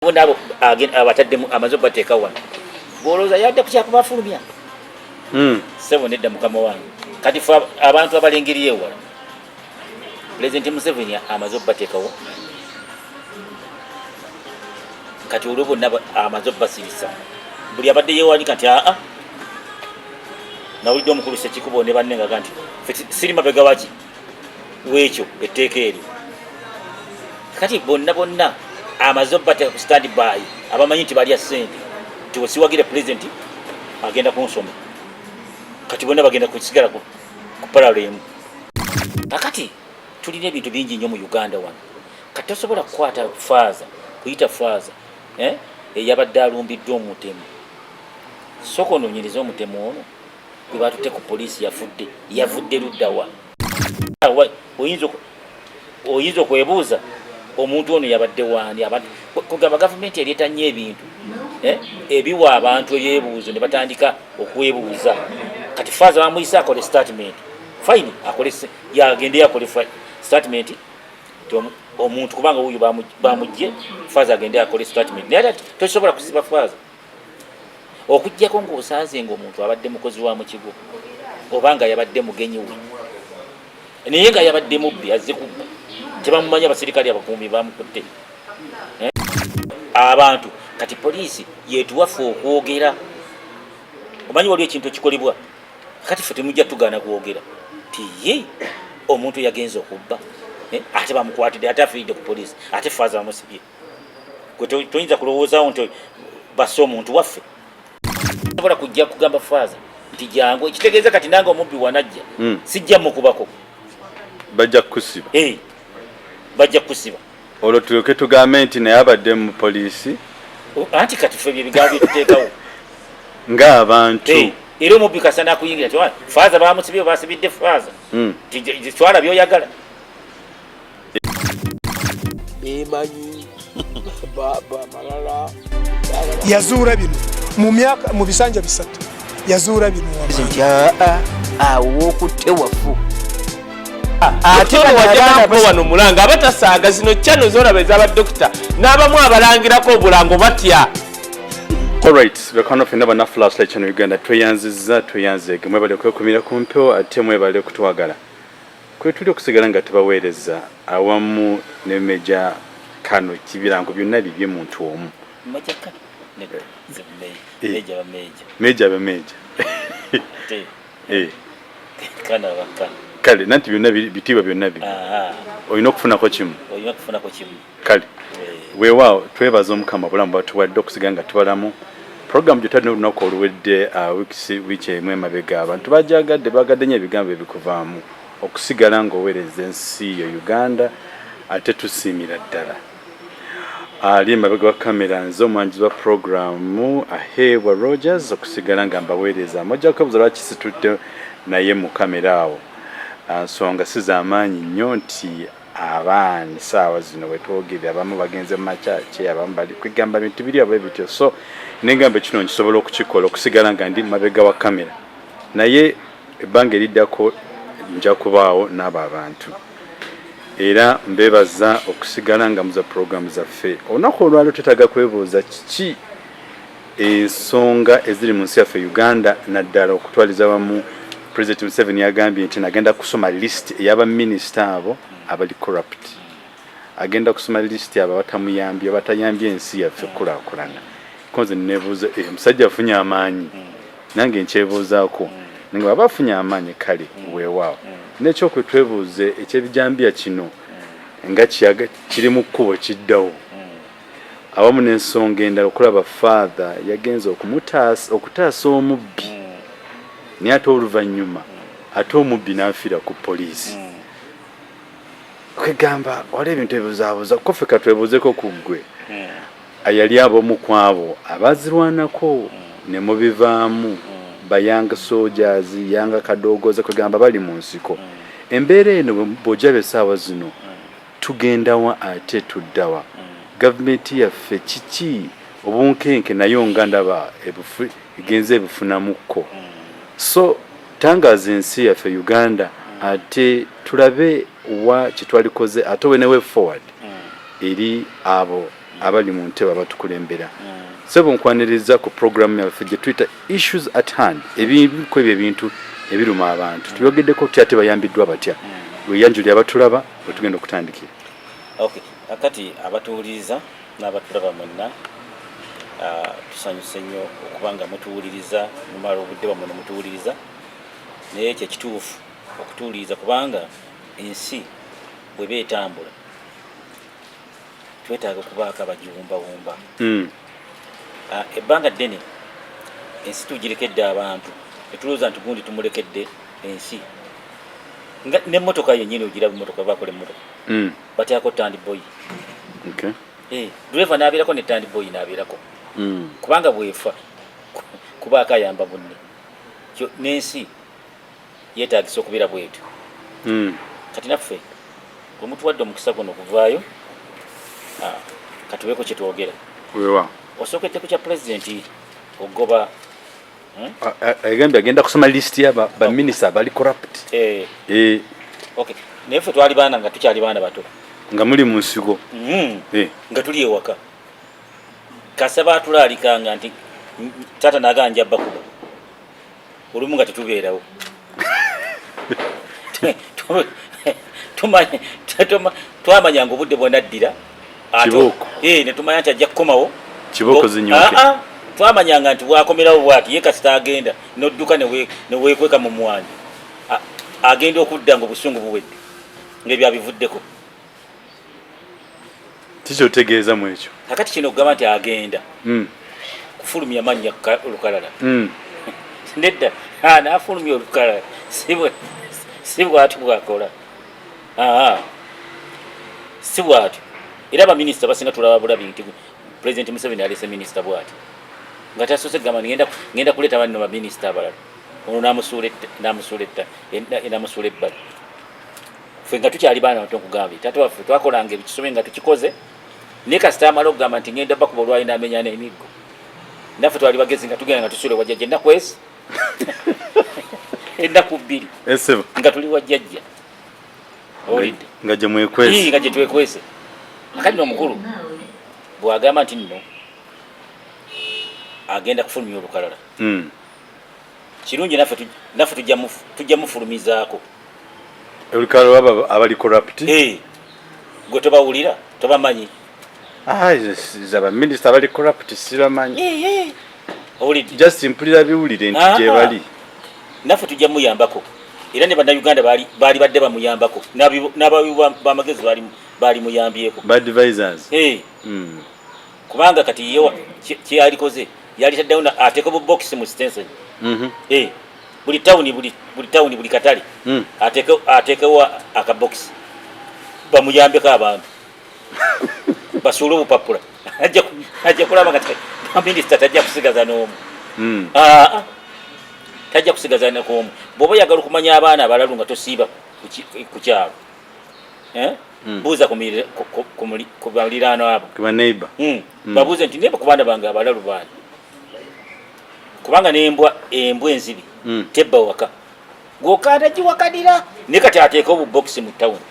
Nabo abataddemu amaze bateeka wano boloza yadde kukyakubafulumya sebo nedda mukama wange kati fa abantu abalengeriye wala President Museveni amaze bateekawo kati olubo nabo amaze basirisa buli abadde yewanika nti nawulidde omukulu Ssekikubo ne bannenga kanti siri mabega waki wekyo etteeka eryo kati bonna amaze bateeka ku stand by abamanyi nti bali asente tiwasiwagira president agenda kunsoma kati bonna bagenda kusigala ku parallel akati tulina ebintu bingi nnyo mu Uganda wano kati tosobola kukwata faaza kuyita faaza eyabadde alumbiddwa omutemu soko noonyereza omutemu ono gwe batutte ku poliisi yavudde luddawa oyinza okwebuuza omuntu ono yabadde wani abantu kugamba gavumenti ereeta nnyo ebintu ebiwa abantu ebyebuuzo ne batandika okwebuuza kati faaza bamuyise akole statement fine yagende yakole statement omuntu kubanga wuyo bamugye faaza agende akole statement naye tosobola kusiba faaza okujjako ng'osanze ng'omuntu abadde mukozi wa mu kigo obanga yabadde mugenyi we naye nga yabadde mubbi azze kubba tebamumanya abasirikali abakuumi bamukutte abantu kati poliisi yetuwafe okwogera omanyi waliwo ekintu ekikolebwa kati ffe temujja tugaana kwogera tiye omuntu yagenza okubba ate bamukwatidde ate afiiridde ku poliisi ate faaza bamusibye gwe toyinza kulowoozaawo nti basse omuntu waffe sobola kujja kugamba faaza nti jangu ekitegeeza kati nange omubbi wanajja sijja mukubako bajja kusiba bajja kusiba olwo tulyoke tugambe nti naye abadde mu poliisi anti kati ffe byebigambo byetuteekawo ng'abantu era omubbi kasa nakuyingira ti faaza bamusibye basibidde faaza twala byoyagala bemanyi baba malala yazuula bino mu bisanja bisatu yazuula bino nti awo okutte wafu ate wajjako wano mulanga abatasaaga zino chano zolaba ez'abadokita n'abamu abalangirako obulango batya. Alright, bekano fena bana flashlight chano Uganda tweyanzege mwebale kwekumira ku mpewo ate mwebale kutwagala kwe tuli okusigala nga tubaweereza awamu ne Meja Kano kibirango byonna bibye muntu omu meja kale nanti byonna bitiibwa byonna biri olina okufunako kimu kale weewaawo twebaza omukama bulamu batuwadde okusiga nga tubalamu programu gyotadde olunaku oluwedde wiiki emu emabega abantu bagadde nnyo ebigambo ebikuvaamu okusigala ng'oweereza ensi yo Uganda ate tusiimira ddala ali emabega wa kamera nze omwanjuzi wa programu Aheebwa Rogers okusigala nga mbaweereza mojja kubuuza lwaki situdde naye mu kamera awo nsonga si z'amaanyi nnyo nti abaani saawa zino wetwogerera abamu bagenze mu makyaki abamu bali kwegamba bintu biri abo bityo so negamba kino nkisobola okukikola okusigala nga ndi mabega wa kamera naye ebbanga eriddako nja kubaawo n'abo abantu era mbebaza okusigala nga muza programu zaffe olunaku olwaliro twetaaga kwebuuza kiki ensonga eziri mu nsi yaffe Uganda naddala okutwaliza wamu President Museveni yagambye nti agenda kusoma list ey'abaminisita abo abali corrupt agenda kusoma list abo batamuyambye batayambye ensi yaffe kulaakulana konze nebuuza omusajja afunye amaanyi nange nkyebuuzaako nange baba afunye amaanyi kale weewaawo n'ekyokwe twebuuze ekyebijambiya kino nga kiri mu kkubo kiddawo awamu n'ensonga endala okulaba father yagenza okutaasa omubbi naye ate oluvannyuma ate omubbi n'afiira ku poliisi kwegamba waliwo ebintu ebibuzaabuza koffe katwebuuzeko ku ggwe yali ab'omu ku abo abazirwanako ne mubivaamu bayanga soldiers yanga kadoogoza kwegamba bali mu nsiko embeera eno bw'ojaba essaawa zino tugendawa ate tuddawa gavumenti yaffe kiki obunkenke nayo nga ndaba egenze ebifunamukko so tangaza ensi yaffe Uganda ate tulabe wa kitwalikoze ate we forward eri abo abali mu ntebe abatukulembera sebo nkwaniriza ku program yaffe gye tuyita issues at hand ebintu ebintu ebiruma abantu tuyogeddeko tyate bayambiddwa batya weyanjuli abatulaba wetugenda okutandikira. Okay, akati abatuwuliriza n'abatulaba mwenna tusanyuse nnyo okubanga mutuwuliriza mumala obudde bwammwe ne mutuwuliriza naye ekyo ekituufu okutuwuliriza kubanga ensi bwe beetambula twetaaga okubaako abagiwumbawumba. Ebbanga ddene ensi tugirekedde abantu netulowooza nti gundi tumulekedde ensi n'emmotoka yennyini ogiraba emmotoka bakola emmotoka batyako tandboy driver n'abeerako ne tandboy n'abeerako kubanga bwefa kubaako ayamba bunne n'ensi yeetaagisa okubeera bwetyo. Kati naffe bwe mutuwadde omukisa guno okuvaayo katubeeko kye twogera osookedde ku kya pulezidenti ogoba agambye agenda kusoma lisiti ya baminisita abali corrupt. Okay, naye ffe twali baana nga tukyali baana bato nga muli mu nsigo nga tuli ewaka kasaba atulaalikanga nti taata naganja bakuba olumu nga tetubeerawo twamanyanga obudde bwonaddira netumanya nti ajja kukomawo kiboko zinyuke. Twamanyanga nti bwakomerawo bwati ye kasita agenda nodduka neweekweka mu mwanyi agenda okudda nga obusungu buwedde ngaebyo abivuddeko. Kikyotegeeza mu ekyo akati kino okugamba nti agenda kufulumya mannya olukalala nedda naafulumya olukalala si bwati bwakola si bwatyo era abaminisita basinga tulaba bulabi nti pulezidenti Museveni alese minisita bwati nga tasoose kugamba ngenda kuleeta banno baminisita abalala ono namusuula ebbali. Ffe nga tukyali baana bato nkugambye taata waffe twakolanga ebikisome nga tukikoze naye kasita amala okugamba nti ngenda bakuba olwali n'amenya n'emiggo naffe twali bagezi nga tugenda nga tusuule wajjajja ennaku ezi ennaku 2 nga tuli wajjajja olidde nga gye mwekwese nga gye twekwese. Akati n'omukulu bw'agamba nti nno agenda kufulumya olukalala kirungi naffe tujja mufulumizaako olukalala aba abali corrupt. Gwe tobawulira tobamanyi abaminisita abali corrupt sibamanyi owulidde just mpulira biwulire nti gye bali naffe tujja muyambako era ne bannayuganda baali badde bamuyambako n'abawi b'amagezi baali muyambyeko advisors. kubanga kati ye kyeyalikoze yali taddewo ateeka bubokisi mu stenson buli tawuni buli katale ateekewo akabokisi bamuyambeko abantu basuule obupapula ajja kulaba nga minisita tajja kusigaza n'omu tajja kusigaza n'omu. Bw'oba oyagala okumanya abaana abalalu nga tosiiba ku kyalo buuza ku baliraano abo babuuze nti naye ku baana bange abalalu baani kubanga n'embwa enzibi tebba waka gwokaana giwakanira naye kati ateeka obubokisi mu tawuni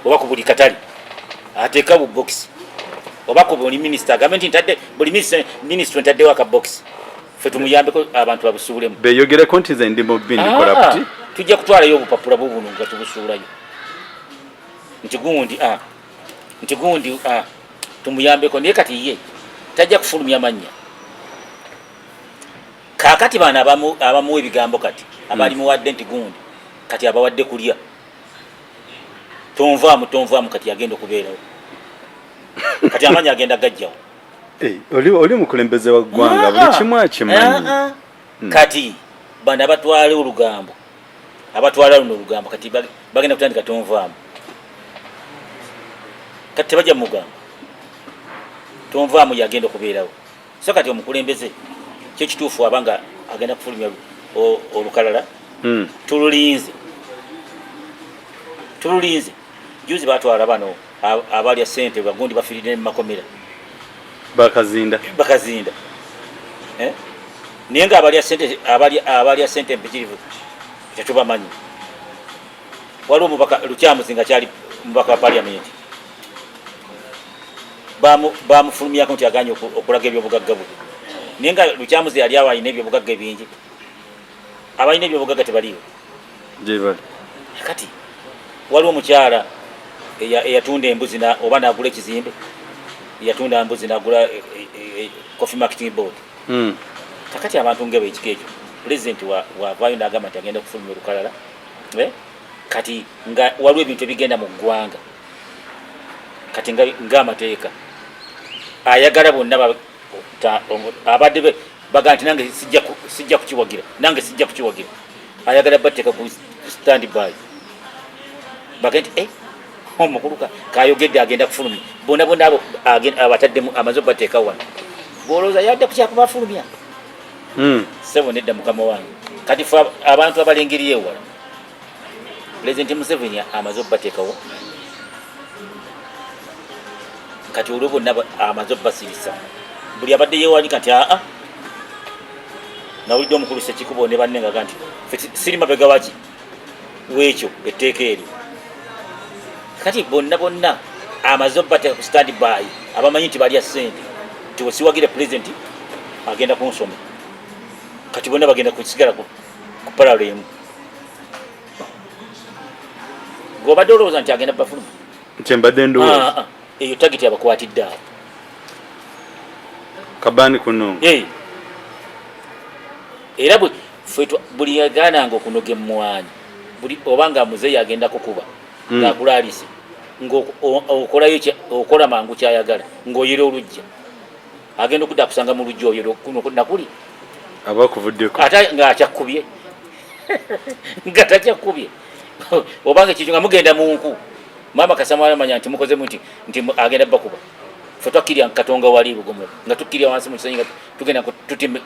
oba ku buli katale ateeka bubokisi oba ku buli minisita agambe nti ntadde buli minisitule ntaddewo akabokisi ffe tumuyambeko abantu babusuulemu beeyogereko nti ze ndi mu bindi corrupt tujja kutwalayo obupapula bubuno nga tubusuulayo nti gundi tumuyambeko naye kati ye tajja kufulumya mannya. Kaakati baana abamuwa ebigambo kati abali muwadde nti gundi kati abawadde kulya tonvaamu kati agenda okubeerawo kati amanya agenda gajjawo. Oli mukulembeze wa ggwanga buli kimu akimanyi kati bana abatwala olugambo abatwala luno olugambo kati bagenda kutandika tonvaamu kati tebajja mugamba tonvaamu yagenda okubeerawo. So kati omukulembeze kyo kituufu abanga agenda kufulumya olukalala tululinze juzi batwala bano abalya ssente bagundi bafiirire mu makomera bakazinda naye nga abalya ssente empitirivu tetubamanyi. Waliwo omubaka Lukyamuzi nga kyali mubaka wa paliamenti bamufulumyako nti aganye okulaga ebyobugagga bwe naye nga lukyamuzi yali awo alina ebyobugagga bingi abalina ebyobugagga tebaliwo kati waliwo omukyala eyatunda embuzi oba nagula ekizimbe yatunda mbuzi nagula coffee marketing board kakati abantu ngebe ekiko ekyo pulezidenti wavaayo nagamba nti agenda kufulumya olukalala kati nga waliwo ebintu ebigenda mu ggwanga kati ng'amateeka ayagala bonna abadde baga nti nange sijja kukiwagira ayagala bateeka ku stand by baga nti omukulu kayogedde agenda kufulumya bonna abo abataddemu amaze bateeka wano bwolowooza yadde kukyakubafulumya sebo nedda mukama wange kati fe abantu abalengeriyo ewala pulezidenti Museveni amaze bateekawo kati olwo bonna amaze basirisa buli abadde yewanika nti nawulidde omukulu Ssekikubo ne banne nga nti siri mabega waki wekyo etteeka eryo kati bonna amaze bateeka ku stand by abamanyi nti balya ssente nti wesiwagire pulezidenti agenda kunsoma kati bonna bagenda kusigala ku paralo emu gobadde olowooza nti agenda bafuluma nti mbadde ndowooza eyo tagiti abakwatidde awo kabani kuno era buli yagaananga okunoga emmwanyi obanga muzeeyi agenda kukuba ngaakulaalise okola mangu kyayagala ng'oyera olujja agenda okudda kusanga mu lujja oyo nakuli abakuvuddeko ate ngaakyakubye nga takyakubye obanga ekikyo nga mugenda mu nku maama Kasamala amanya nti mukozemu nti agenda bakuba fe twakkirya Katonga wali lugomo nga tukkirya wansi mu kisanyi nga tugenda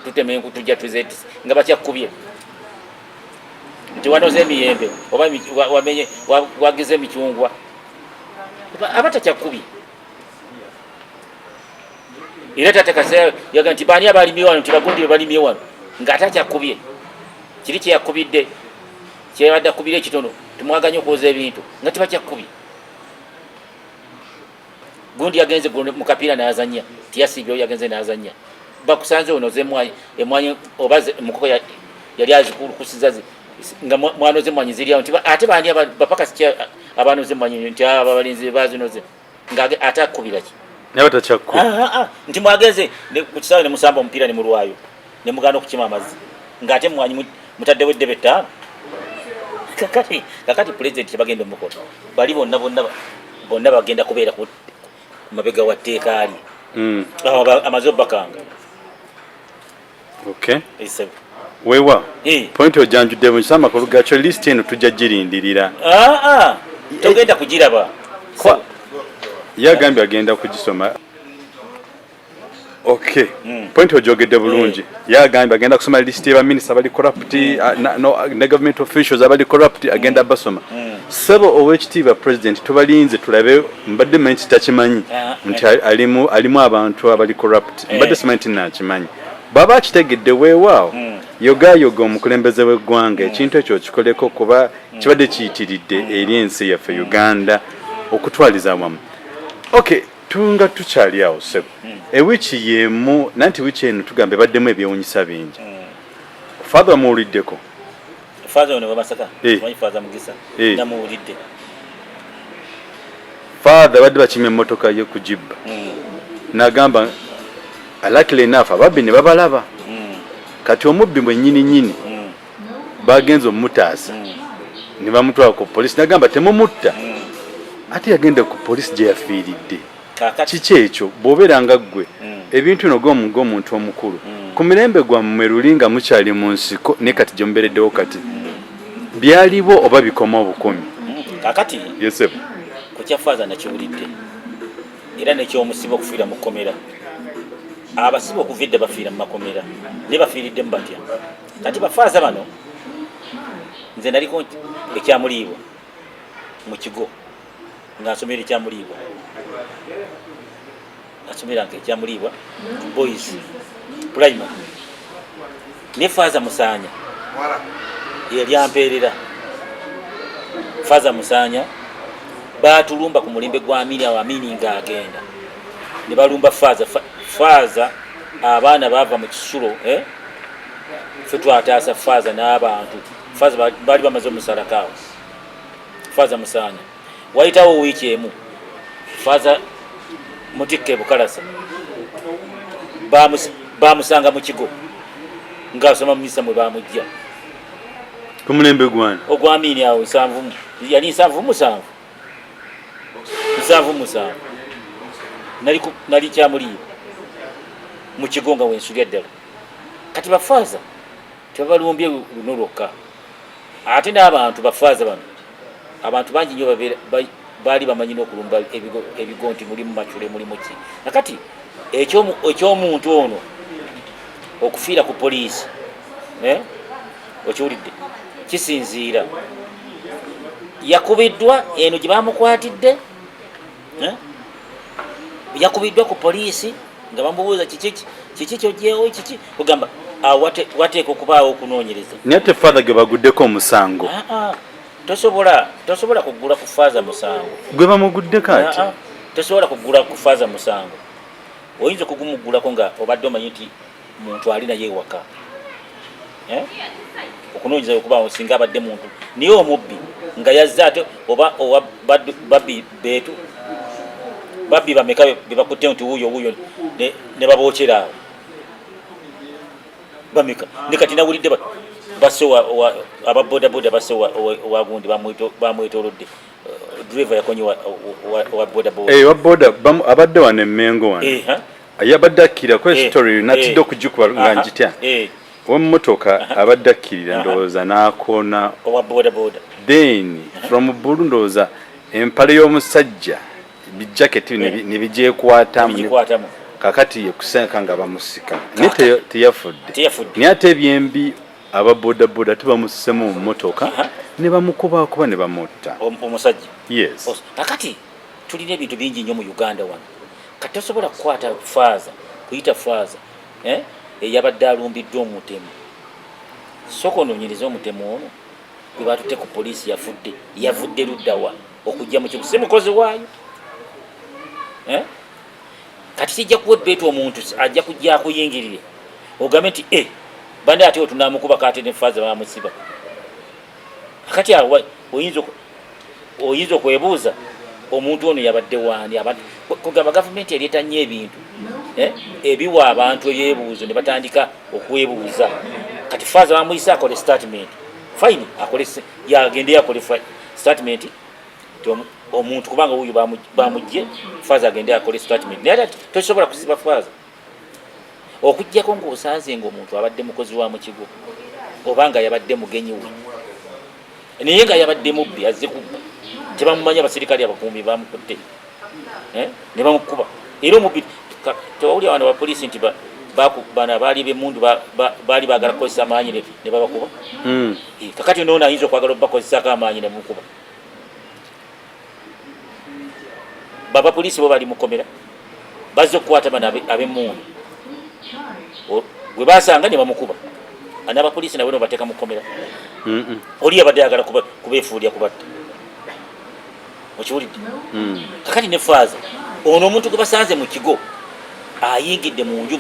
tutema enku tujja tuzeti nga bakyakubye nti wanoze emiyembe oba wamenye wagize emicungwa aba takyakubye era tate Kaseya yaga nti baani abalimye wano nti bagundi bebalimye wano ng'ate akyakubye kiri kyeyakubidde kyebadde akubire ekitono tumwaganye okwoza ebintu nga tibakyakubye gundi yagenze mu kapiira n'azannya tiyasiibyewo yagenze n'azannya bakusanze onoze emwanyi oba mukoko yali azikulukusiza nga mwanoze emwanyi ziryawo nti ate baani bapakasi abanoze emwanyi nti ababalinzi bazinoze ng'ate akubiraki naye batakyakkuba nti mwagenze mu kisaawe ne musamba omupiira ne mulwayo ne mugaana okukima amazzi ng'ate mwanyi mutaddewo eddebe ettaano kakati pulezidenti kyebagenda omukola bali bonna bagenda kubeera ku mabega wa tteeka ali amaze obbakanga weewa pointi ojanjudde mu kisa amakulu gakyo lisiti eno tujja girindirira togenda kugiraba ye agambye agenda kugisoma pointi ojogedde bulungi ye agambye agenda kusoma lisiti y'abaminisita bali corrupt ne government officials abali corrupt agenda basoma sebo owekitiibwa president tubalinze tulabe mbadde manyi kitakimanyi nti alimu abantu abali corrupt mbadde simanyi nti nakimanyi baba akitegedde weewaawo yogayoga omukulembeze w'eggwanga ekintu ekyo kikoleko kuba kibadde kiyitiridde eri ensi yaffe Uganda okutwaliza awamu tunga tukyali awo sebo ewiiki yemu nanti wiiki eno tugambe baddemu ebyewunyisa bingi father muwuliddeko father badde bakimya emmotoka ye kugibba nagamba luckily enough ababbi ne babalaba kati omubbi mwennyini bagenze omumutaasa ne bamutwala ku polisi nagamba temumutta ate yagenda ku polisi gye yafiiridde kiki ekyo bw'obeera nga ggwe ebintu bino ng'omuntu omukulu ku mirembe gwammwe luli nga mukyali mu nsiko ne kati gye mubeereddewo kati byalibo oba bikoma obukomi kakati yesebo ku kyafaaza nakiwulidde era nekyomusiba okufiira mu kkomera abasiba okuvidde bafiira mu makomera ne bafiiriddemu batya kati bafaaza bano nze naliko ekyamuliibwa mu kigo ng'asomera ekyamuliibwa asomeranga ekyamuliibwa boys primary ne faaza Musaanya yali ampeerera faaza Musaanya baatulumba ku mulembe gwa Amini ng'agenda ne balumba faaza abaana bava mu kisulo ffe twataasa faaza n'abantu faaza baali bamaze omusalakaawo faaza musaanya wayitawo wiiki emu faaza mutikke bukalasa bamusanga mu kigo ng'asoma mu misa mwe bamujja ku mulembe gwani ogwamiini awo 7 yali 7 nali kyamuliiba mu kigo nga wensulya ddala kati bafaaza tebabalumbye luno lwokka ate n'abantu bafaaza bano abantu bangi nnyo baali bamanyi n'okulumba ebigo nti mulimu macule mulimu ki nakati ekyomuntu ono okufiira ku poliisi okiwulidde kisinziira yakubiddwa eno gye bamukwatidde yakubiddwa ku poliisi nga bamubuuza kiki kyogyewo kiki kugamba wateeka okubaawo okunoonyereza naye ate faaza ge baguddeko omusango tosobola kugula ku faaza musango gwe bamuguddeko ati tosobola kugula ku faaza musango oyinza okugumuggulako nga obadde omanyi nti muntu ali naye ewaka okunoonyeza okubaawo singa abadde muntu naye omubbi nga yazze ate oba owa babbi beetu babbi bameka bebakutte nti wuuyo ne babookera awo bameka ne kati nawulidde basse ababodaboda basse wagundi bamwetoolodde driver yakonye wa bodaboda abadde wano emmengo wano yabadde akkirako esitori natidde okugikuba nga njitya wemmotoka abadde akkirira ndowooza n'akoona owa bodaboda then from Bulu ndowooza empale y'omusajja bijaketi nebigyekwatamu kakati yekusenka nga bamusika naye teyafudde naye ate ebyembi ababodaboda tebamusisemu mu mmotoka ne bamukubakuba ne bamutta omusajja yes kakati tulina ebintu bingi nnyo mu Uganda wano kati tosobola kukwata faaza kuyita faaza eyabadde alumbiddwa omutemu sooka onoonyereza omutemu ono gwe batutte ku poliisi yavudde luddawa okujja mu kigo si mukozi waayo kati kijja kuwa ebbeetu omuntu ajja kujja akuyingirire ogambe nti bande ate otunamukuba kate ne faaza bamusiba kati awo oyinza okwebuuza omuntu ono yabadde waani abantu kugamba gavumenti ereeta nnyo ebintu ebiwa abantu ebyebuuzo ne batandika okwebuuza kati faaza bamuyise akole statement fine yagende akole statement omuntu kubanga wuyo bamujje faaza agende akole statement naye tosobola kusiba faaza okujjako ng'osanze ng'omuntu abadde mukozi wa mu kigo obanga yabadde mugenyi we naye nga yabadde mubbi azze kubba tebamumanya abasirikale abakuumi bamukutte ne bamukuba era omubbi tewawulya wana bapoliisi nti bana baali b'emmundu baali baagala kukozesa amaanyi ne babakuba kakati noono ayinza okwagala obakozesako amaanyi ne bamukuba babapoliisi bo bali mukomera bazze okukwata bana ab'emmundu gwe basanga ne bamukuba n'abapoliisi nabo bateeka mukomera oli yabadde ayagala kubeefuulya kubatta okiwulidde kakati ne faaza ono omuntu gwe basanze mu kigo ayingidde mu nju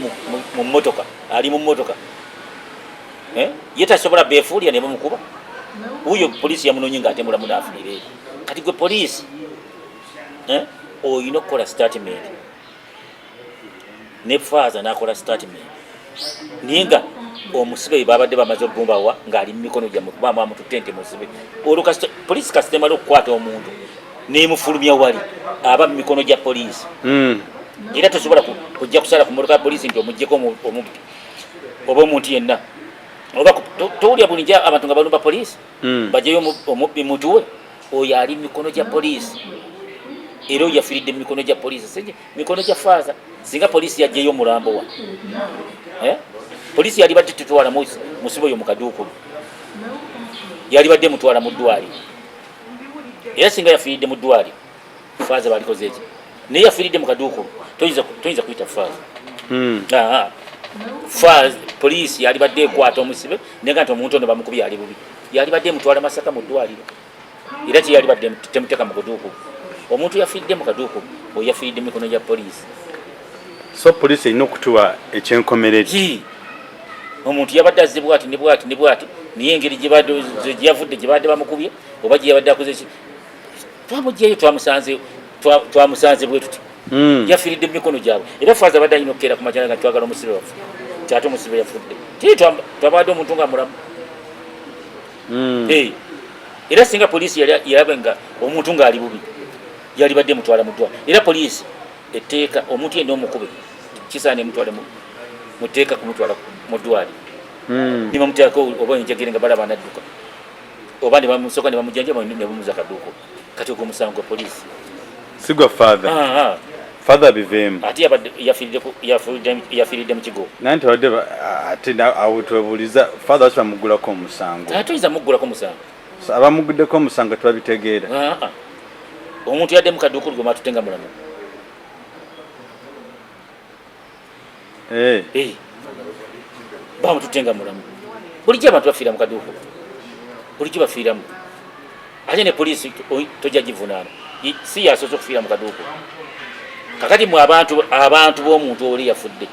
mu mmotoka ali mu mmotoka ye tasobola beefuulya ne bamukuba wuyo poliisi yamunoonye ng'ate mulamu naafunira eri kati gwe poliisi oyina okukola statement ne faaza n'akola statement naye nga omusibe babadde bamaze okugumbawa ng'ali mu mikono gyammwe kuba mwamututte nti musibe olwo poliisi kasita emala okukwata omuntu n'emufulumya wali aba mu mikono gya poliisi era tosobola kujja kusala ku mmotoka ya poliisi nti omuggyeko omubbi oba omuntu yenna oba towulya bulijja abantu nga balumba poliisi bajjayo omubbi mutuwe oyo ali mu mikono gya poliisi era oyo yafiiridde mu mikono gya poliisi singa mikono gya faaza singa poliisi yajjayo omulambo wa poliisi yali badde tutwala musibe oyo mu kaduukulu yali badde mutwala mu ddwaliro era singa yafiiridde mu ddwaliro faaza balikoze eki naye yafiiridde mu kaduukulu toyinza kuyita faaza faaza poliisi yali badde ekwata omusibe naye nga nti omuntu ono bamukubye yali bubi yali badde mutwala Masaka mu ddwaliro era kyeyali badde temuteeka mu kaduukulu omuntu yafiiridde mu kaduukulu oyo yafiiridde mu mikono gya poliisi So police ino kutuwa ekyenkomerezi. Omuntu yabadde azibwa ati ne bwati niye engeri gibadde yavudde gibadde bamukubye oba gibadde akoze ki. Twamujjayo twamusanze bwe tuti. Yafiridde mikono gyabwe. Era faza badde ayina okukera ku majana ga twagala omusibe wafu. Kyato omusibe yafudde. Twabadde omuntu nga mulamu. Era singa poliisi yalabenga omuntu ng'ali bubi yali badde mutwala mu ddwaliro. Era poliisi etteeka omuntu yenna omukube kisaana mutwale muteeka kumutwala mu ddwaliro. Ne bamuteekako oba enjegere nga balaba anadduka oba ne bamusooka ne bamujjanjaba ne bamuza akaduuko kati ogwo musango poliisi sigwa father father biveemu ate yafiiridde mu kigo nanti wadde ate awo twebuuliza father waki bamuggulako omusango toyinza muggulako musango abamuguddeko omusango tebabitegeera omuntu yadde mu kaduuko lugoma atutenga mulamu bamututenga mulamu bulijjo abantu bafiira mu kaduuko bulijjo bafiiramu ate ne poliisi tojja givunaana si yasoose okufiira mu kaduuko kakati mu abantu b'omuntu oli yafudde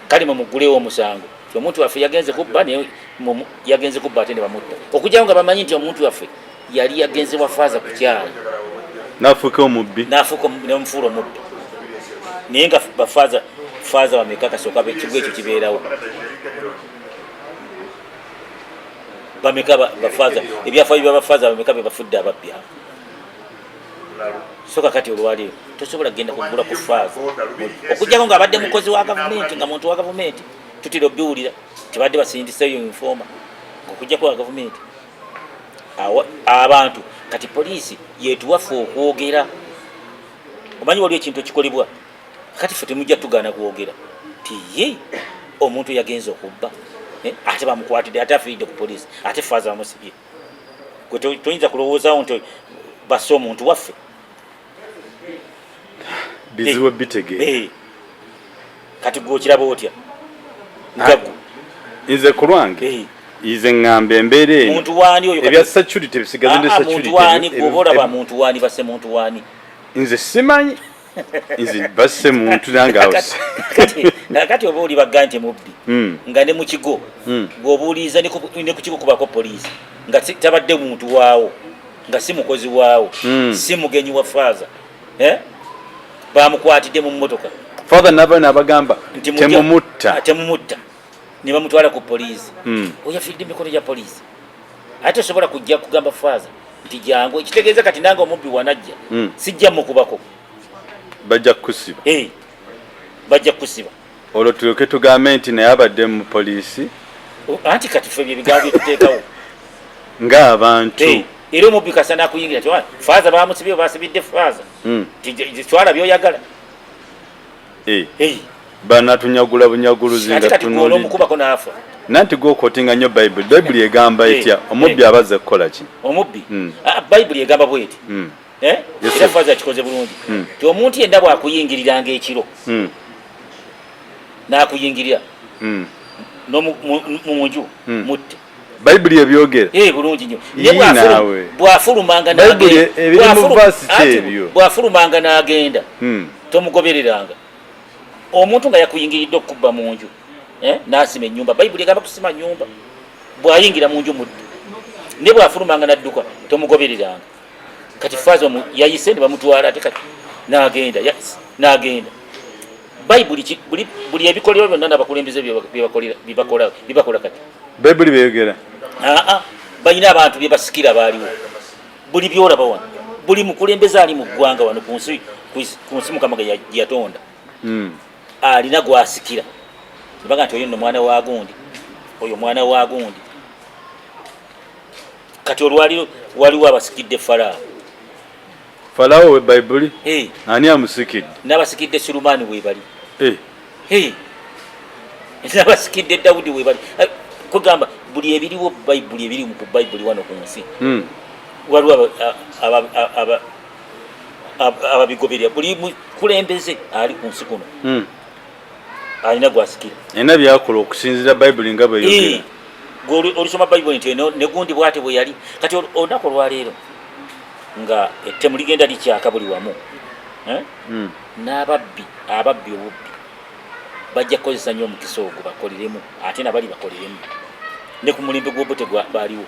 kale mumuggulewo omusango ti omuntu waffe yagenze kubba ate ne bamutta okugyawo nga bamanyi nti omuntu waffe yali yagenze wafaaza ku kyalo n'afuuka omubbi nemufuula omubbi naye nga faaza bameka kasooka ekigo ekyo kibeerawo bameka bafaaza ebyafaayo byabafaaza bameka bebafudde ababbi so kakati olwaleero tosobola kugenda kuggula ku faaza okugjako ng'abadde mukozi wa gavumenti nga muntu wa gavumenti tutera obiwulira tibadde basindiseyo informa okujjako wa gavumenti abantu kati poliisi yetuwaffe okwogera omanyi waliwo ekintu ekikolebwa kati ffe temujja tugaana kwogera tiye omuntu yagenza okubba ate bamukwatidde ate afiiridde ku poliisi ate faaza bamusibye gwe toyinza kulowoozaawo nti basse omuntu waffe bizibu bitegeera kati gwe okiraba otya nze ku lwange ize ngamba embeera eyo ebya security bisigaze ne security gwoba olaba muntu waani basse muntu waani nze simanyi nze basse muntu nange awose kati oba oli bagga nti mubbi nga ne mu kigo gweobuuliza ne ku kigo kubako poliisi nga tabadde muntu waawo nga si mukozi waawo si mugenyi wa faaza bamukwatidde mu mmotoka father naba nabagamba temumutta ne bamutwala ku poliisi oyafiiridde emikono gya poliisi ate osobola kujja kugamba faaza nti jangu ekitegeeza kati nange omubbi wanajja sijja mukubako bajja kusiba bajja kusiba olwo tulyoke tugambe nti naye abadde mu poliisi anti kati ffe byebigambo byetuteekawo ng'abantu era omubbi kasana akuyingira ti faaza bamusibye basibidde faaza twala byoyagala banatunyagula bunyaguluzi nga tunuli omukubako n'afa nanti gwokootinga nnyo bayibuli egamba etya omubbi abaze kukola ki omubbi bayibuli egamba bweti era faaza akikoze bulungi ti omuntu yenna bwakuyingiriranga ekiro n'akuyingirira munju mutte bayibuli ebyogera bulungi nnyo bwafulumanga n'agenda tomugobereranga omuntu nga yakuyingiridde okukubba mu nju n'asima ennyumba bayibuli egamba kusima nnyumba bw'ayingira mu nju mudde ne bwafulumanga n'adduka tomugobereranga kati faaza yayise ne bamutwala ate kati n'agenda bayibuli buli ebikolero byonna n'abakulembeze bibakola kati bayibuli beyogera balina abantu bye basikira baaliwo buli byolaba wano buli mukulembeze ali mu ggwanga wano ku nsi mukama ge yatonda alina gwasikira nebaga nti oyo nno mwana wa gundi oyo mwana wa gundi kati olwaliro waliwo abasikidde falaawo we bayibuli ani amusikidde n'abasikidde Sulumani we bali n'abasikidde Dawudi we bali kugamba buli ebiriwo bayibuli ebiri mu bayibuli wano ku nsi waliwo ababigoberera buli mukulembeze ali ku nsi kuno alina gwasikira era byakola okusinzira bayibuli nga bweyogera olisoma bayibuli nti ne gundi bwate bwe yali kati olunaku olwaleero nga ettemu ligenda likyaka buli wamu n'ababbi obubbi bajja kukozesa nnyo omukisa ogwo bakoleremu ate nabali bakoleremu ne ku mulembe gw'Obote baaliwo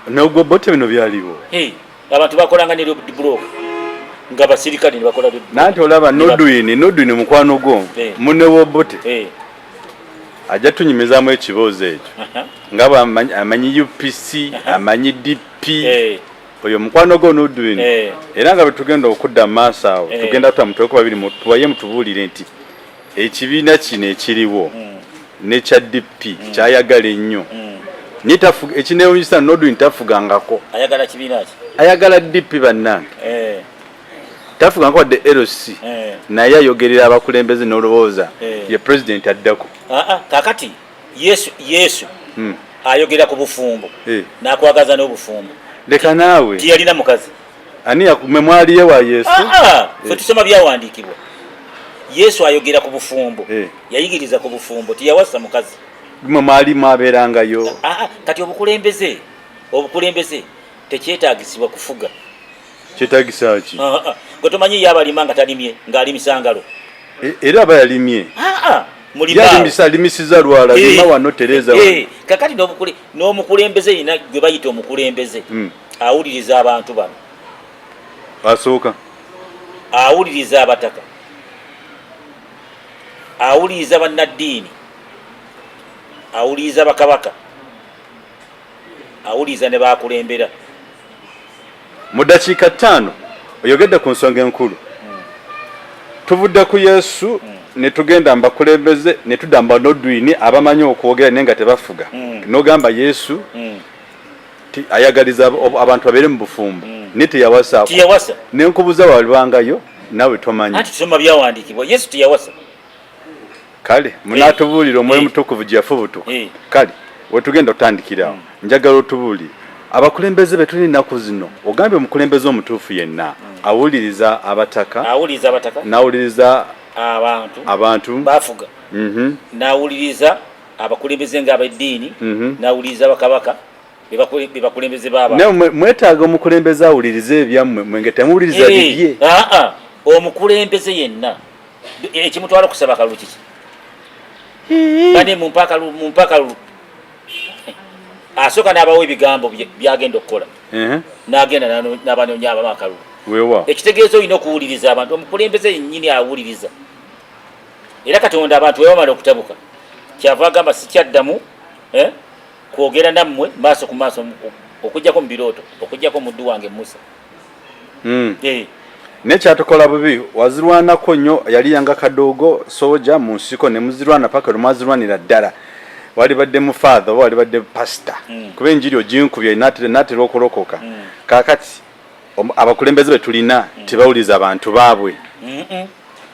n'ogw'Obote bino byaliwo abantu bakolanga ne road block nga basirikale ne bakola nanti olaba Nodwin mukwano gwo munne w'Obote ajja tunyumizaamu ekiboozo ekyo nga amanyi UPC amanyi DP oyo mukwano gwo Nodwin era nga betugenda okudda maaso awo tugenda tutamutweko babiri tuwaye mutubuulire nti ekibiina kino ekiriwo nekya DP kyayagala ennyo ekineewunyisa Nodwin tafugangako ayagala kibiina ki ayagala DP bannange tafugangako wadde LC naye ayogerera abakulembeze n'olowooza ye president addako kakati yesu ayogera ku bufumbo n'akwagaza n'obufumbo leka naawe tiyalina mukazi ani memwaliye wa Yesu fe tusoma byawandiikibwa Yesu ayogera ku bufumbo yayigiriza ku bufumbo tiyawasa mukazi mwali mwabeerangayo kati obukulembeze tekyetaagisibwa kufuga kyetaagisa ki gwe tomanyi yabalima nga talimye ng'alimisa ngalo era aba yalimye yalimisiza lwala lima wano Tereza kakati n'omukulembeze yina gwe bayita omukulembeze awuliriza abantu bano asooka awuliriza abataka awuliriza bannaddiini awuliriza bakabaka awuliriza ne bakulembera mu dakiika 5 oyogedde ku nsonga enkulu tuvudde ku Yesu ne tugenda mbakulembeze ne tudamba Nodwin abamanyi okwogera naye nga tebafuga n'ogamba Yesu ayagaliza abantu babeere mu bufumbo ne teyawasa n'enkubuza walibangayo nawe tomanyi ati tusoma byawandiikibwa Yesu teyawasa kale munatubuulira omwoyo mutukuvu gyafubutuka kale wetugenda otandikirawo njagala otubuulire abakulembeze betuli ennaku zino ogambye omukulembeze omutuufu yenna awuliriza abataka n'awuliriza abantu bafuga n'awuliriza abakulembeze ng'abeddiini n'awuliriza bakabaka bebakulembeze b'abantu mwetaaga omukulembeze awuliriza ebyammwe mwenge temuwuliriza bibye omukulembeze yenna ekimutwala okusaba kalulu kiki bane mu mpaka lulu asooka n'abawo ebigambo byagenda okukola n'agenda n'abanoonya abamu akalulu ekitegeeza olina okuwuliriza abantu omukulembeze yennyini awuliriza era Katonda abantu webamala okutabuka kyava agamba sikyaddamu kwogera nammwe maaso ku maaso okujjako mu birooto okujjako muddu wange Musa nekyatukola bubi wazirwanako nnyo yali yanga kadoogo soja mu nsiko ne muzirwana paka lumazirwanira ddala wali badde mu father wali badde pastor kuba enjiri oginkubye natera okulokoka kakati abakulembeze betulina tebawuliza abantu baabwe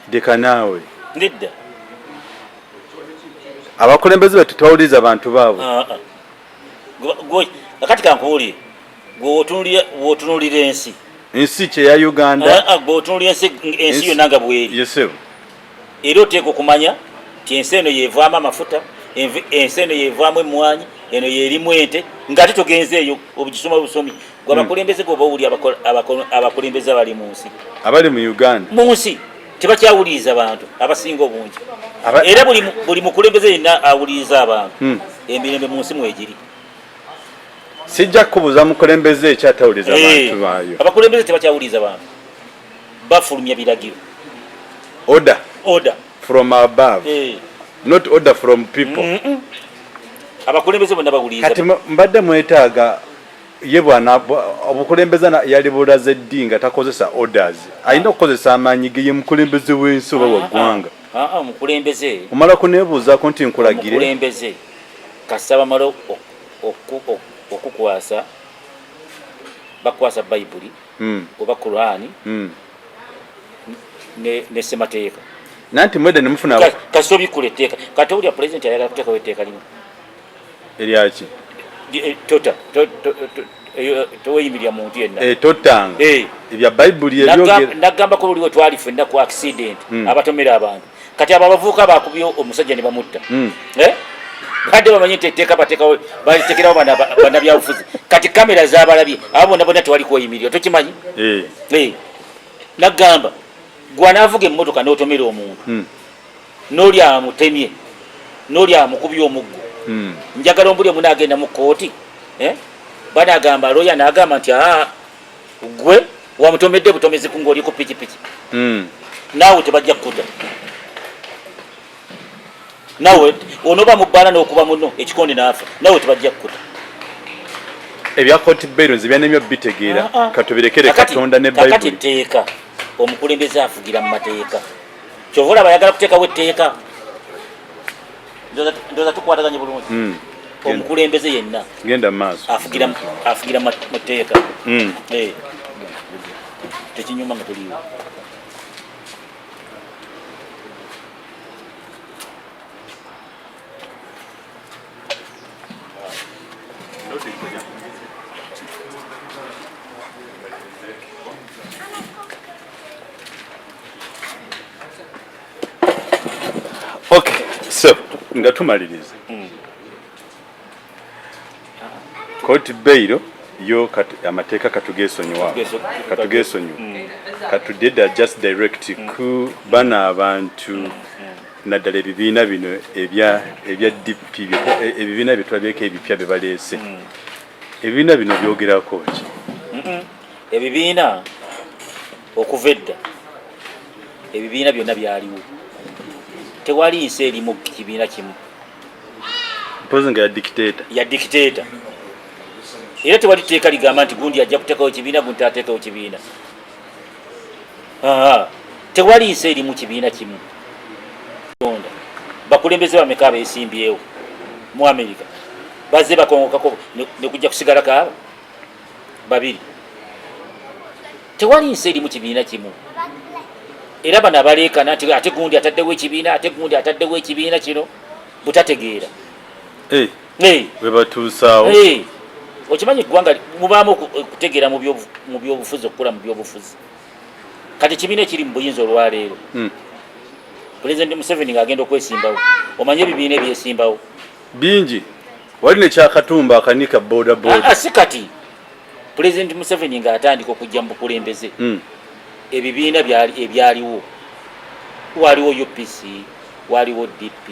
deka naawe ndidda abakulembeze betu tebawuliza abantu baabwe kakati kankuwulire gwe wotunulira ensi kye ya Uganda gwe wotunulira ensi yonna nga bweri yesebu era oteeka okumanya ti ensi eno yevaamu amafuta ensi eno yevaamu emmwanyi eno yerimu ente ng'ate togenzeeyo obugisoma busomi gwe abakulembeze gwe bawuli abakulembeze abali mu nsi abali mu Uganda mu nsi tebakyawuliriza abantu abasinga obungi era buli mukulembeze yenna awuliriza abantu emirembe mu nsi mwegiri sijja kubuza mukulembeze ekyatawuliza abantu baayo abakulembeze tebakyawuliriza bantu bafulumya biragiro order from above not order from people abakulembeze bonna bawuliriza kati mbadde mwetaaga ye bwana obukulembeze yali bulaze ddi nga takozesa orders alina okukozesa amaanyi ge ye mukulembeze w'ensi oba waggwanga omukulembeze omala kuneebuuzaako nti nkulagire omukulembeze kasaba mala okukwasa bakwasa bayibuli oba Qur'ani ne semateeka nanti mwede nemufuna kasobi kuleteeka kati uli president ayagala kuteeka weteeka limu eryaki toweyimirya muntu yenna totanga ebya bayibuli ebyogera nagamba ko buliwe twali fenna ku accident abatomera abantu kati abo abavuuka bakubye omusajja ne bamutta badde bamanyi nti etteeka batekerawo bana byabufuzi kati kamera zabalabye abo bonna tewali kweyimirira tokimanyi Eh. nagamba gwe anaavuga emmotoka n'otomera omuntu n'oli amutemye n'oli amukubye omuggo njagala ombuli omu n'agenda mu kkooti banagamba looya n'agamba nti gwe wamutomedde butomezi ku ng'oli ku pikipiki naawe tebajja kkuta naawe onoba mu bbaala n'okuba muno ekikonde n'afa naawe tebajja kkuta ebya court bail byanemyo bitegeera katubirekere Katonda ne Bible kakati etteeka omukulembeze afugira mu mateeka kyovola bayagala kuteekawo etteeka ndoza tukwataganye bulungi omukulembeze yenna genda maaso afugira mu tteeka tekinyuma nga tuliwo okay so nga tumaliriza court bail yo amateeka katugeesonyiwa katudde just direct ku bana abantu naddala ebibiina bino ebya DP ebibiina byetulabyeko ebipya bye baleese ebibiina bino byogerako ki ebibiina okuva edda ebibiina byonna byaliwo tewali nsi erimu kibiina kimu mpozi nga ya dictator era tewali tteeka ligamba nti gundi ajja kuteekawo kibiina gundi ateekawo kibiina tewali nsi erimu kibiina kimu bakulembeze bameka abeesimbyewo mu Amerika bazze bakongokako ne kujja kusigala kaaba babiri tewali nsi erimu kibiina kimu era bano abaleekana nti ate gundi ataddewo ekibiina ate gundi ataddewo ekibiina kino butategeera we batuusaawo okimanyi eggwanga mubaamu okutegeera mu byobufuzi okukula mu byobufuzi kati ekibiina ekiri mu buyinza olwaleero Pulezidenti Museveni ng'agenda okwesimbawo omanye ebibiina ebyesimbawo bingi wali nekyakatumba akanika boda si kati Pulezidenti Museveni ng'atandika okujja mu bukulembeze ebibiina ebyaliwo waliwo UPC waliwo DP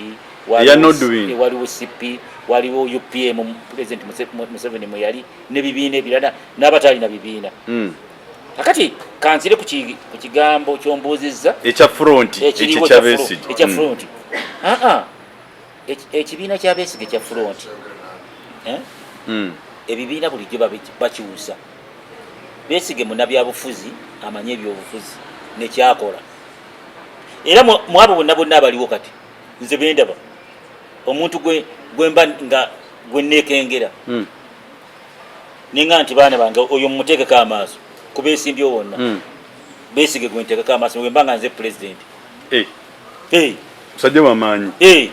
waliwo CP waliwo UPM Pulezidenti Museveni mwe yali n'ebibiina ebirala n'abataali na bibiina akati kansire ku kigambo kyombuuzizza ekya front ekya Besigye ekya front ekibiina kya Besigye ekya front ebibiina bulijjo bakiwusa Besigye munnabyabufuzi amanye ebyobufuzi nekyakola era mu abo bonna abaliwo kati nze bendaba omuntu gwemba nga gwenneekengera ninga nti baana bange oyo mumuteekeko amaaso kubeesimbyo wonna Besigye gwenteekeko amaaso wemba nga nze pulezidenti musajja wamaanyi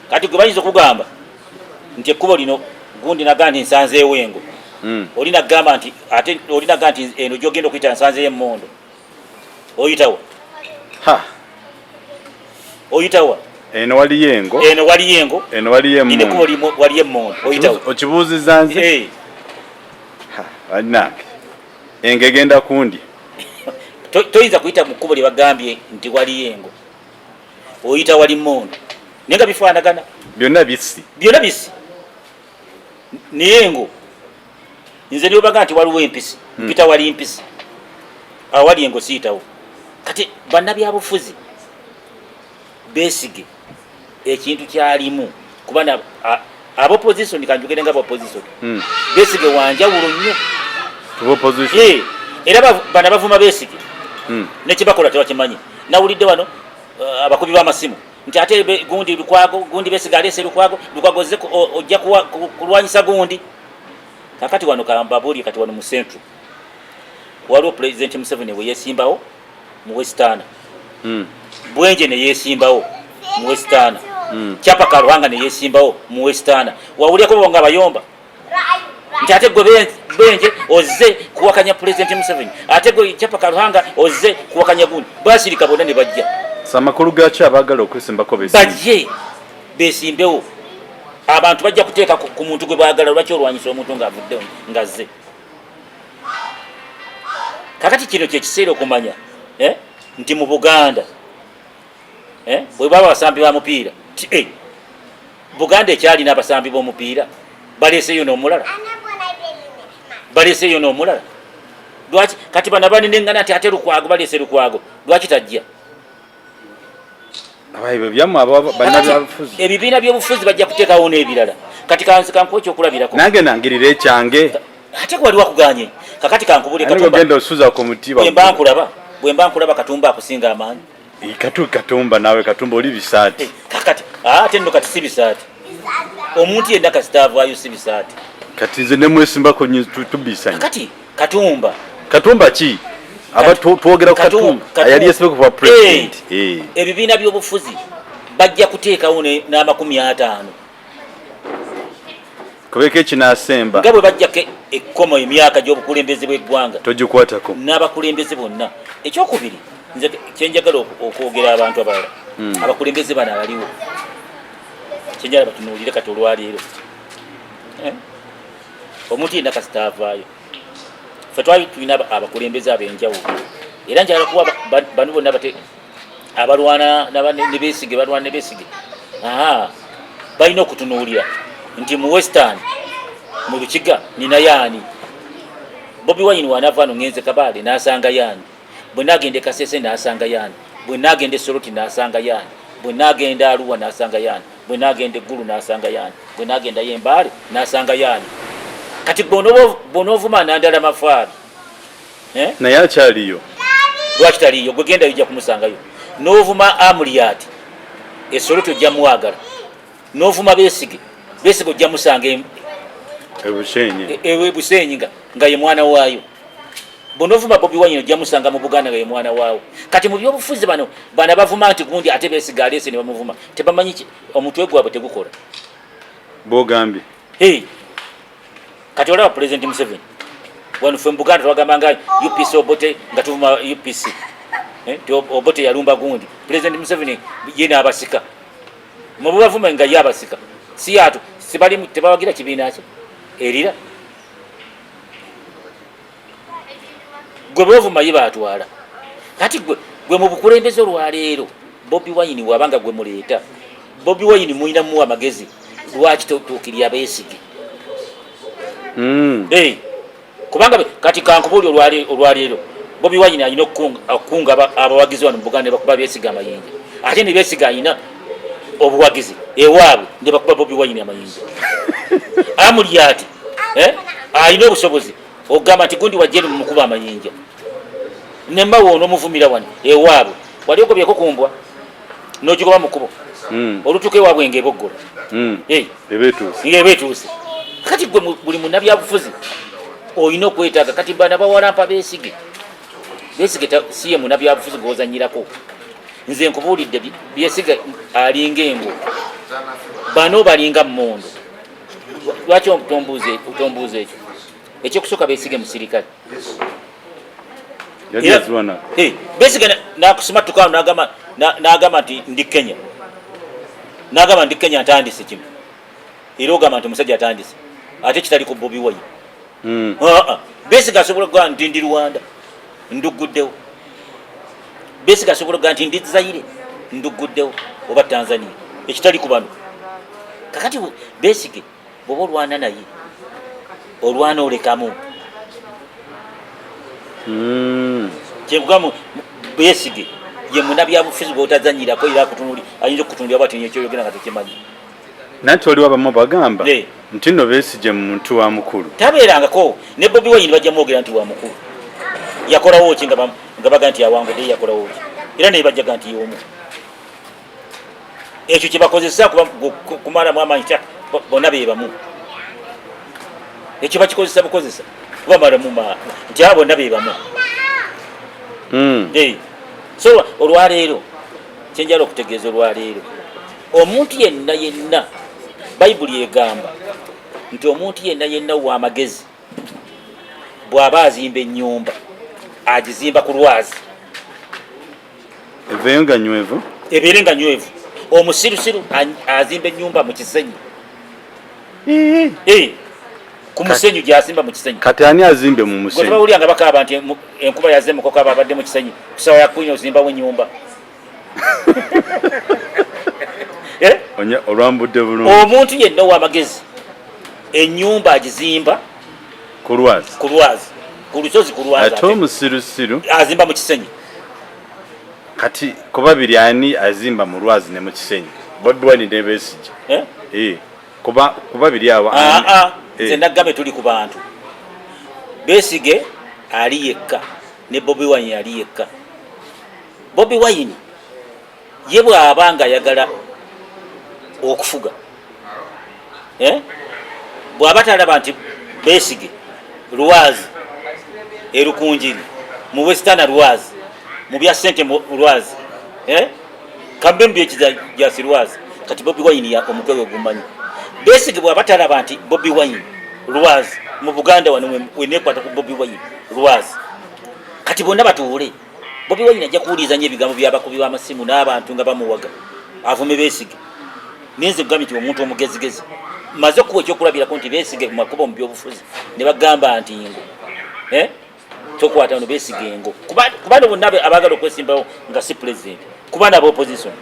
kati gwe bayinza okugamba nti ekkubo lino gundi naga nti nsanzeewo engo oli nagamba nti ate oli naga nti eno gyogenda okuyita nsanzeeyo emmondo oyitawa oyitawa eno waliyo engo eno waliyo ekkubo waliyo emmondo oyitawa okibuuzizza nze anange engo egenda kundi toyinza kuyita mu kkubo lye bagambye nti waliyo engo oyita wali mmondo naye nga bifaanagana byonna bisi naye engo nze niwe baga nti waliwo empisi mpita wali mpisi awali engo siyitawo kati bannabyabufuzi Besigye ekintu kyalimu kuba abopposition kanjogere nga bopposition Besigye wanjawulo nnyo era bana bavuma Besigye nekibakola tebakimanyi nawulidde wano abakubi b'amasimu nti ate gundi Lukwago gundi Besigye aleese Lukwago ozze ojja kulwanyisa gundi kakati wano kambabuli kati wano mu central waliwo Pulezidenti Museveni we yesimbawo mu Western Bwenje ne yesimbawo mu Western Chapa Karuhanga ne yesimbawo mu Western wawulyako nga abayomba nti ate gwe Bwenje ozze kuwakanya Pulezidenti Museveni ate gwe Chapa Karuhanga ozze kuwakanya gundi basirika bonna ne bajja samakulu gachi abagala okwesimbako bajje besimbewo abantu bajja kuteeka ku muntu gwe baagala lwaki olwanyisa omuntu ng'avuddewo ngazze kakati kino kyekiseera okumanya nti mu Buganda bwe baba basambi ba mupiira Buganda ekyalina abasambi b'omupiira baleeseyo n'omulala lwaki kati bana baninengana nti ate Lukwago baleese Lukwago lwaki tajja ebibiina by'obufuzi bajja kuteekawo n'ebirala kati kansi kankuwa ekyokulabirako nange nangirira ekyange ate wali wakuganye kakati kankubule bwe mba nkulaba Katumba akusinga amaanyi Katumba nawe Katumba oli bisaati kakati ate nno kati si bisaati omuntu yenna kasitaavaayo si bisaati kati nze nemwesimbako tubisanya kati Katumba ki aba twogera ku Katumba yali yesimbako kwa president ebibiina by'obufuzi bajja kuteekawo n'50 kubeka ekinasemba nga bwe bajjako ekkomo emyaka gy'obukulembeze bw'eggwanga togikwatako n'abakulembeze bonna ekyokubiri nze kyenjagala okwogera abantu abalala abakulembeze bano abaliwo kyenjagala batunuulire kati olwaleero omuntu yenna kasitaavaayo ffe twali tulina abakulembeze ab'enjawulo era njagala kuba bano bonna abalwana ne Besigye balina okutunuulira nti mu Western mu Lukiga nina yaani Bobi Wine wanava no ngenze Kabale n'asanga yaani bwe nagenda e Kasese n'asanga yaani bwe nagenda e Soroti n'asanga yaani bwe nagenda Arua n'asanga yaani bwe nagenda Eggulu n'asanga yaani bwe nagenda Yembale n'asanga yaani kati bonovuma nandala mafaari naye akyaliyo lwaki taliyo gwe genda yijja kumusangayo n'ovuma Amuriat e Soroti ojja muwagala n'ovuma Besigye ojja musanga Busenyi nga ye mwana waayo bonovuma Bobi Wine ojja musanga mu Buganda nga ye mwana waawo kati mu byobufuzi bano bana bavuma nti gundi ate Besigye aleese ne bamuvuma tebamanyi omutwe gwabwe tegukola bogambye kati olaba President Museveni wano ffe mu Buganda twagamba nga UPC Obote nga tuvuma UPC Obote yalumba gundi President Museveni ye n'abasika mu bavuma nga ye abasika si yaatu sibalimu tebawagira kibiina kye erira gwe bovuma ye baatwala kati gwe mu bukulembeze olwaleero Bobi Wine wabanga gwe muleeta Bobi Wine mulina muwa amagezi lwaki tuukirya Besigye kubanga kati kankubuli olwaleero Bobi Wine alina okukunga abawagizi wano mu Buganda ne bakuba Besigye amayinja ate ne Besigye alina obuwagizi ewaabwe ne bakuba Bobi Wine amayinja Amuriat alina obusobozi ogamba nti gundi wajjeni mumukuba amayinja nemba wono omuvumira wano ewaabwe wali ogobyeko kumbwa n'ogigoba mu kkubo olutuuka ewaabwe ng'eboggola ebeetuuse kati gwe buli munnabyabufuzi olina okwetaaga kati bana bawalampa Besigye si ye munnabyabufuzi gw'ozanyirako nze nkubuulidde Besigye alinga engo bano balinga mmondo lwaki otombuuza ekyo ekyokusooka Besigye musirikale Besigye nakusimatukawo n'agamba nti ndi Kenya n'agamba ndi Kenya ntandise kimu era ogamba nti omusajja atandise ate kitali ku Bobi Wine Besigye asobola okugaa nti ndi Rwanda nduguddewo Besigye asobola okugaa nti ndi Zaire nduguddewo oba Tanzania ekitali ku bano kakati Besigye bw'oba olwana naye olwana olekamu kyenkugamu Besigye ye munnabyabufuzi bw'otazanyirako era ayinza okutunulira bwati ekyoyogera nga tekimanyi nanti waliwo abamu bagamba nti nno Besigye muntu wa mukulu tabeerangako ne Bobi Wine bajja mwogera nti wa mukulu yakolawo ki nga baga nti awangudde yakolawo ki era naye bajjaga nti y'omu ekyo kye bakozesa kumalamu amaanyi bonna be bamu ekyo bakikozesa bukozesa kubamalamu nti abo bonna be bamu so olwaleero kyenjala okutegeeza olwaleero omuntu yenna Bayibuli egamba nti omuntu yenna w'amagezi bw'aba azimba ennyumba agizimba ku lwazi ebeere nga nywevu omusirusiru azimba ennyumba mu kisenyi ku musenyu gyasimba mu kisenyi kati ani azimbe mu musenyu gwe nga bakaba nti enkuba yazze mu kokaba abadde mu kisenyi kusawa ya kwinyo ozimbawo ennyumba olwambudde bulungi omuntu yenna ow'amagezi ennyumba agizimba ku lwazi ku lusozi ku lwazi ate omusirusiru azimba mu kisenyi kati ku babiri ani azimba mu lwazi ne mu kisenyi Bobi Wine ne Besigye ku babiri abo nze naggambe tuli ku bantu Besigye ali yekka ne Bobi Wine ali yekka Bobi Wine ye bw'aba nga ayagala okufuga bw'aba talaba nti Besigye lwazi erukunjiri mu westana lwazi mu bya sente mu lwazi kambembi ekijasi lwazi kati Bobi Wine ya omutwe gwe gumanyi Besigye bw'aba talaba nti Bobi Wine lwazi mu Buganda wano wenekwata ku Bobi Wine lwazi kati bonna batuule Bobi Wine ajja kuwuliriza nnyo ebigambo by'abakubi b'amasimu n'abantu nga bamuwaga avume Besigye ninze kugambye nti omuntu omugezigezi maze okuwa ekyokulabirako nti Besigye mu makubo mu byobufuzi ne bagamba nti ngo tokwata no Besigye ngo kubano bonna abaagala okwesimbawo nga si president kubana aba opposition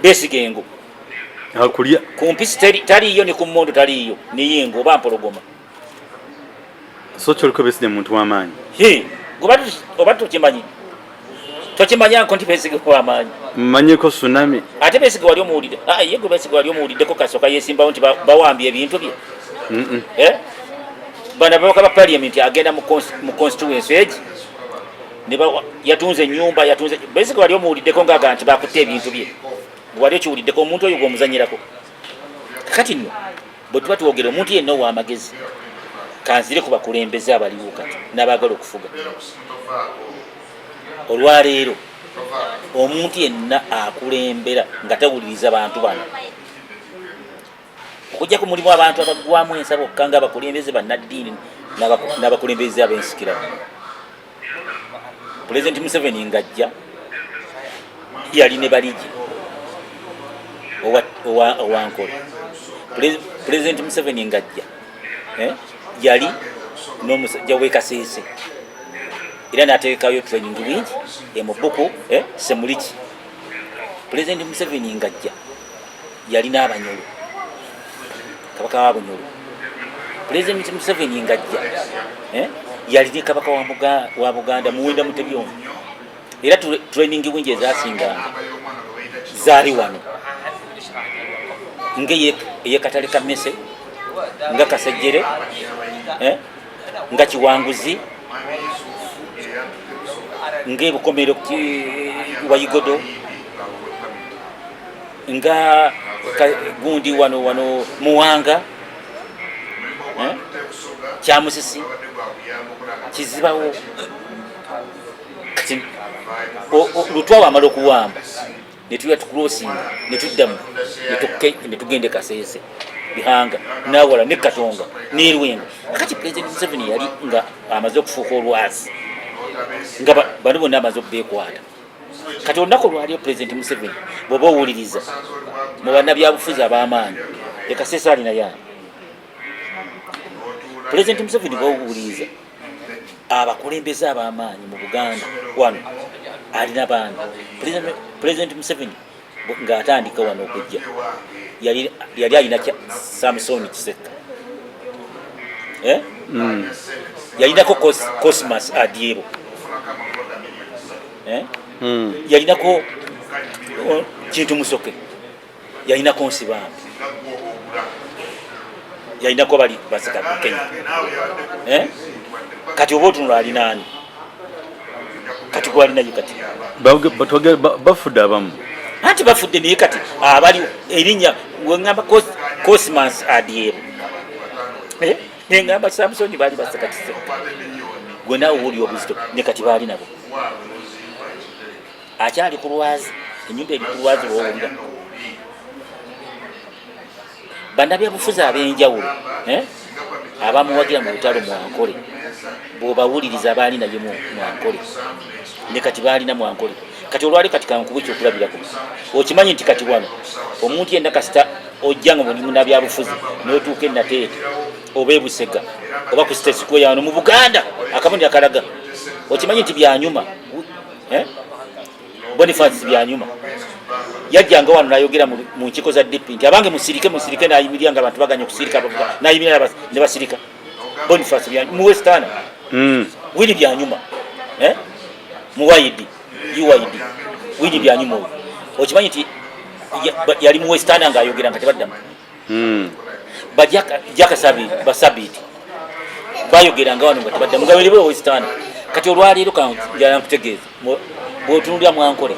Besigye ngo akulya ku mpisi taliiyo ne ku mmondo taliiyo niyingo oba mpologoma so kyoliko Besigye muntu w'amaanyi oba tukimanyi tokimanyako nti Besigye w'amaanyi mmanyeko tsunami ate Besigye wali omuwulidde ye gwe Besigye wali omuwuliddeko kasooka yesimbawo nti bawambye ebintu bye bana babaka ba parliament agenda mu constituency egi yatunze ennyumba yatunze Besigye wali omuwuliddeko ngaaga nti bakutte ebintu bye wali okiwuliddeko omuntu oyo gw'omuzanyirako kati nno bwe tuba tuwogera omuntu yenna ow'amagezi kanzire ku bakulembeze abaliwo kati n'abaagala okufuga olwaleero omuntu yenna akulembera nga tawuliriza bantu bano okujja ku mulimu abantu abagwamu ensaba okukanga abakulembeze bannaddiini n'abakulembeze ab'ensikirano Pulezidenti Museveni ng'ajja yali ne baligi owankole Pulezidenti Museveni ng'ajja yali n'omusajja w'e Kasese era n'ateekayo training wing emubuku Semuliki Pulezidenti Museveni ng'ajja yali n'Abanyoro kabaka wa Bunyoro Pulezidenti Museveni ng'ajja yali ne kabaka wa Buganda Muwenda Mutebyombo era training wing ezasinganga zaali wano ng'eye Katale Kamese nga Kasejjere nga Kiwanguzi ng'ebukomero Wayigodo nga gundi wano Muwanga Kyamusisi Kizibawo kati lutwawa amala okuwamba ne tuya tukulosinga ne tuddamu ne tugende Kasese Bihanga nawala ne Katonga ne Lwengo kati Pulezidenti Museveni yali nga amaze okufuuka olwazi nga bano bonna amaze okubeekwata kati olunaku lwaliyo Pulezidenti Museveni bw'oba owuliriza mu bannabyabufuzi ab'amaanyi Kasese alina yaani Pulezidenti Museveni bw'owuliriza abakulembeze ab'amaanyi mu Buganda wano alina baana Pulezidenti Museveni ng'atandika wano okujja yali alina Samson Kiseka yalinako Cosmas Adiero yalinako Kintu Musoke yalinako Nsibambi yalinako bali basika ku Kenya kati oba otunula alina ani kati gwalinayo kati bafudde abamu anti bafudde naye kati abali erinnya wengamba Cosmas Adiero nengamba Samsoni baali baseka Kiseka gwe naawe wuli obuzito ne kati baali nabo akyali ku lwazi ennyumba eri ku lwazi lwowulira bannabyabufuzi ab'enjawulo abamuwagira mu lutalo Mwankole bw'obawuliriza baali naye Mwankole ne kati baalina Mwankole kati olwali kati kankuba ekyokulabirako okimanyi nti kati wano omuntu yenna kasita ojja nga mulimu nabyabufuzi n'otuuka ennateete oba Busega oba ku State Square yano mu Buganda akabundi akalaga okimanyi nti byanyuma Boniface byanyuma yajjanga wano nayogera mu nkiko za DP nti abange musirike nayimirira nga abantu baganye kusirika nayimirira ne basirika Boniface byanyuma mu Western wili byanyuma mu Wide wili byanyuma okimanyi nti yali mu Western nga ayogera nga tebaddamu bajaka basabiti bayogeranga wano nga tebaddamu nga baliwo Western kati olwaleero kanjala nkutegeeza bw'otunulira Mwankole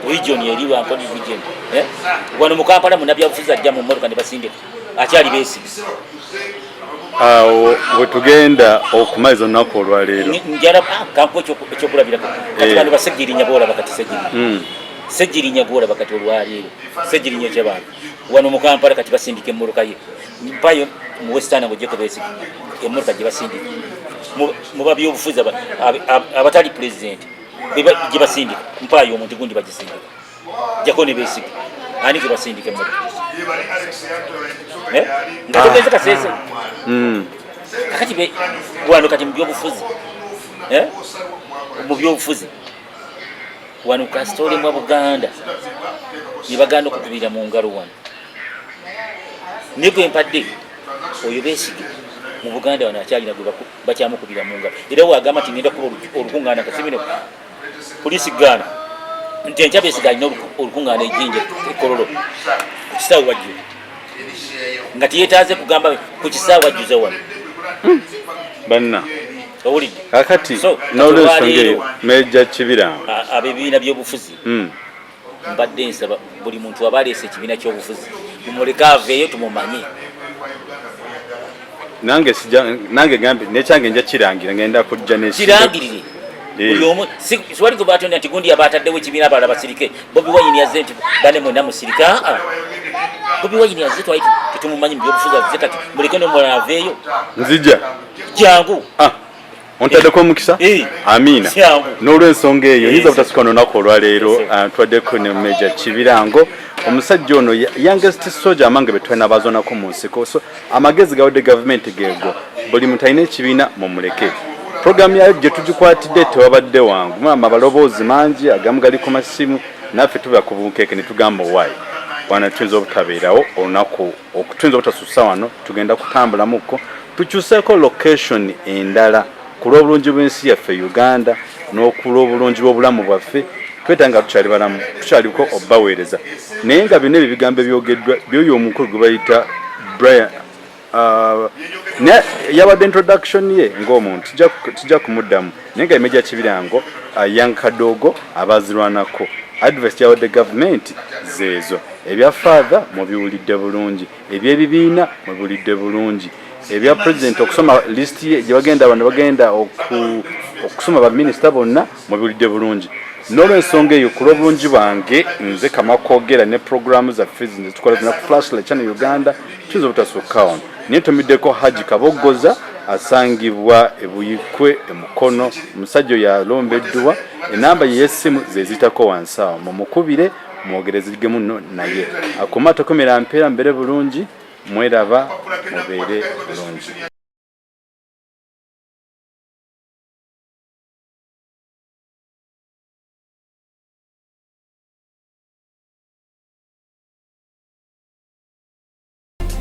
region eri Wankole region wano mu Kampala munnabyabufuzi ajja mu mmotoka ne basindika akyali Besigye awo wetugenda okumaliza olunaku olwaleero njala kankuwa ekyokulabirako kati bano basegirinya boolaba kati Segirinya boolaba kati olwaleero Segirinya ky'abantu wano mu Kampala kati basindika emmotoka ye mpayo mu Western ng'ogyeko Besigye emmotoka gye basindika mu babyobufuzi abatali president gye basindika mpayo omuntu gundi bagisindika jako ne Besigye ani gye basindika emmotoka nga togeze Kasese kakati wano kati mu byobufuzi wano kasitole mu Buganda ne baganda okukubira mu ngalo wano ne gwe mpadde oyo Besigye mu Buganda wano akyalina gwe bakyamukubira mu ngalo era wagamba nti ngenda kuba olukungaana kasimino polisi Ghana nti enkya Besigye alina olukungaana ejjinja ekololo ku kisaawe wajju nga tiyetaaze kugamba ku kisaawe wajjuze wano banna owulidde kakati n'olwensonga eyo Meja Kibiranga abebibiina by'obufuzi mbadde nsaba buli muntu aba aleese ekibiina ky'obufuzi mumuleke aveeyo tumumanye nange gambe nekyange nja kirangira ngenda kujja kirangirire buli omu siwali gwe batonda nti gundi abataddewo ekibiina abalala basirike Bobi Wine yazze nti bane mwena musirika Bobi Wine yazze twali tetumumanyi mu byobufuzi azze kati muleke nomulala aveeyo nzija jangu ontaddeko omukisa amiina n'olwensonga eyo yinza butasukka n'olunaku olwaleero twaddeko ne Meja Kibirango omusajja ono youngest soldier amange betwena bazonako mu nsiko so amagezi gawadde gavumenti geego buli muntu alina ekibiina mumuleke programu yayo gye tugikwatidde tewabadde wangu mulama abaloboozi mangi agamu gali ku masimu naffe tuba ku bunkeeke ne tugamba owaayi wana tuyinza obutabeerawo olunaku okutuyinza obutasusa wano tugenda kutambulamuko tukyuseeko location endala ku lw'obulungi bw'ensi yaffe Uganda n'okulw'obulungi bw'obulamu bwaffe twetanga tukyali balamu tukyaliko obbaweereza naye nga byonna ebyo bigambo ebyogeddwa byoyo omukulu gwe bayita Brian yawadde introduction ye ng'omuntu tujja kumuddamu naye nga Meja Kibirango Young Kadogo abazirwanako advice yawadde gavumenti zeezo ebya father mubiwulidde bulungi ebyebibiina mubiwulidde bulungi ebya president okusoma list ye gye bagenda abantu bagenda okusoma baminisita bonna mubiwulidde bulungi n'olwensonga eyo ku lw'obulungi bwange nze Kamakoogera ne programu zaffe zino tukola zina ku Flashlight Channel Uganda tuyinza obutasukka wano naye tumiddeko Haji Kabogoza asangibwa ebuyikwe emukono omusajja oyo alombeddwa enamba y'essimu zezitako wansi awo mumukubire mwogerezegemu naye akumata komera mpeera mbere bulungi mweraba mubeere bulungi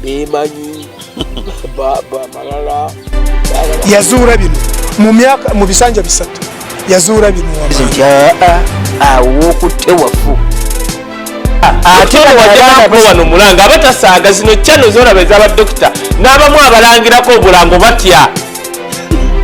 bemanyi baba malala yazuula bino mu bisanja bisatu yazuula bino nti awo okutte wafu ate wadde wano mulanga abatasaaga zino channel zolaba ez'abadokita n'abamu abalangirako obulango batya